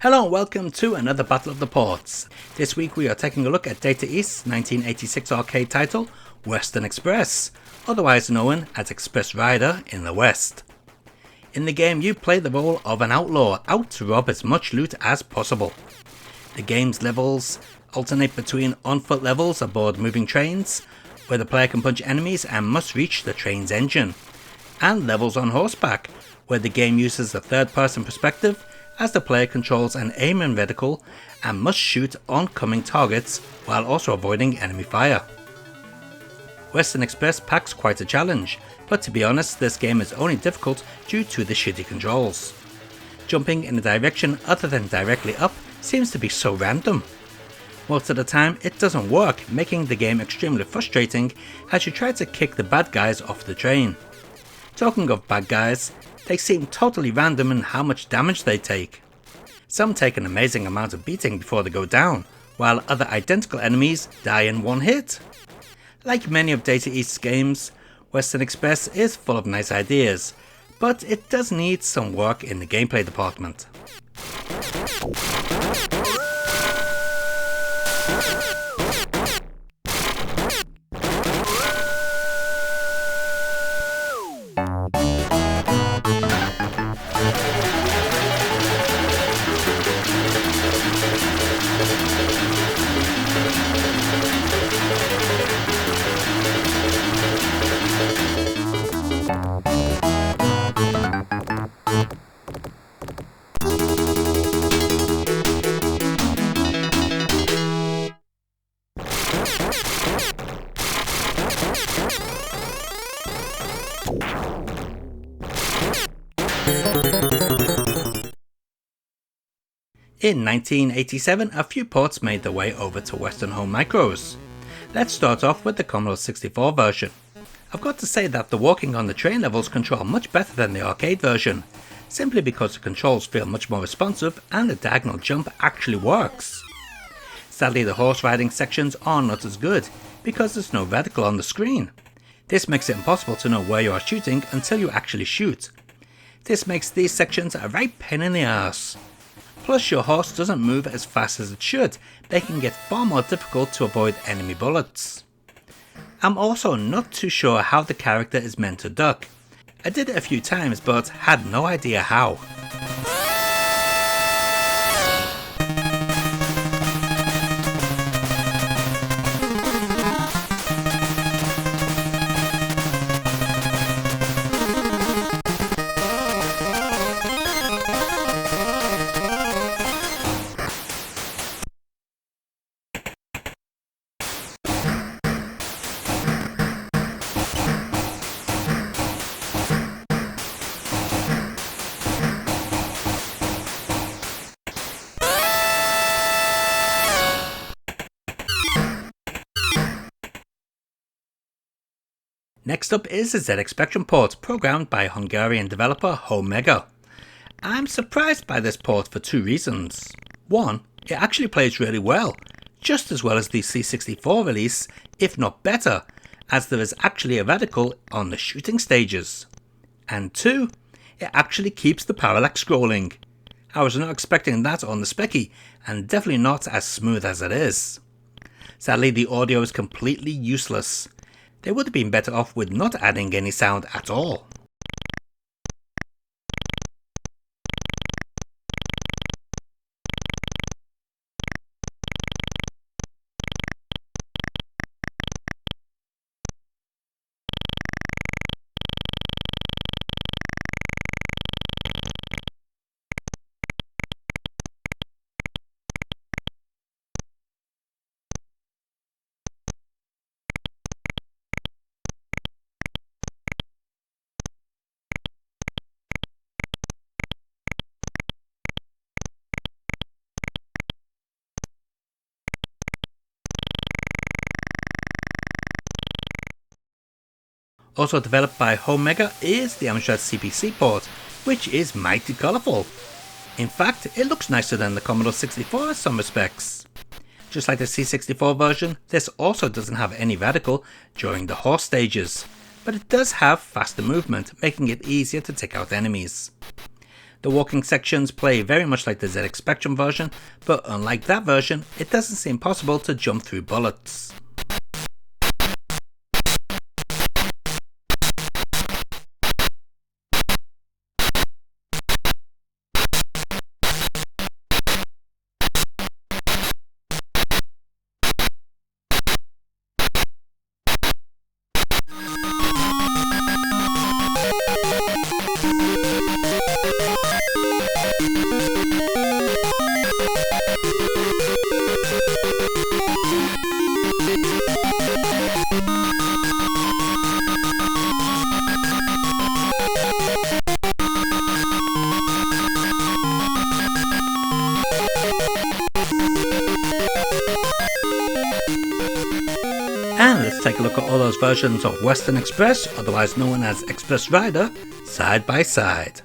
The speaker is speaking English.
Hello and welcome to another Battle of the Ports. This week we are taking a look at Data East's 1986 arcade title, Western Express, otherwise known as Express Rider in the West. In the game you play the role of an outlaw out to rob as much loot as possible. The game's levels alternate between on-foot levels aboard moving trains, where the player can punch enemies and must reach the train's engine, and levels on horseback, where the game uses a third-person perspective as the player controls an aiming reticle and must shoot oncoming targets while also avoiding enemy fire. Western Express packs quite a challenge, but to be honest this game is only difficult due to the shitty controls. Jumping in a direction other than directly up seems to be so random. Most of the time it doesn't work, making the game extremely frustrating as you try to kick the bad guys off the train. Talking of bad guys, they seem totally random in how much damage they take. Some take an amazing amount of beating before they go down, while other identical enemies die in one hit. Like many of Data East's games, Western Express is full of nice ideas, but it does need some work in the gameplay department. In 1987, a few ports made their way over to Western Home Micros. Let's start off with the Commodore 64 version. I've got to say that the walking on the train levels control much better than the arcade version, simply because the controls feel much more responsive and the diagonal jump actually works. Sadly the horse riding sections are not as good, because there's no reticle on the screen. This makes it impossible to know where you are shooting until you actually shoot. This makes these sections a right pain in the ass. Plus your horse doesn't move as fast as it should, making it far more difficult to avoid enemy bullets. I'm also not too sure how the character is meant to duck. I did it a few times but had no idea how. Next up is the ZX Spectrum port, programmed by Hungarian developer Homega. I'm surprised by this port for two reasons. One, it actually plays really well, just as well as the C64 release, if not better, as there is actually a reticle on the shooting stages. And two, it actually keeps the parallax scrolling. I was not expecting that on the Specky, and definitely not as smooth as it is. Sadly the audio is completely useless. They would have been better off with not adding any sound at all. Also developed by Homega is the Amstrad CPC port, which is mighty colourful. In fact, it looks nicer than the Commodore 64 in some respects. Just like the C64 version, this also doesn't have any reticle during the horse stages, but it does have faster movement, making it easier to take out enemies. The walking sections play very much like the ZX Spectrum version, but unlike that version, it doesn't seem possible to jump through bullets. And let's take a look at all those versions of Western Express, otherwise known as Express Rider, side by side.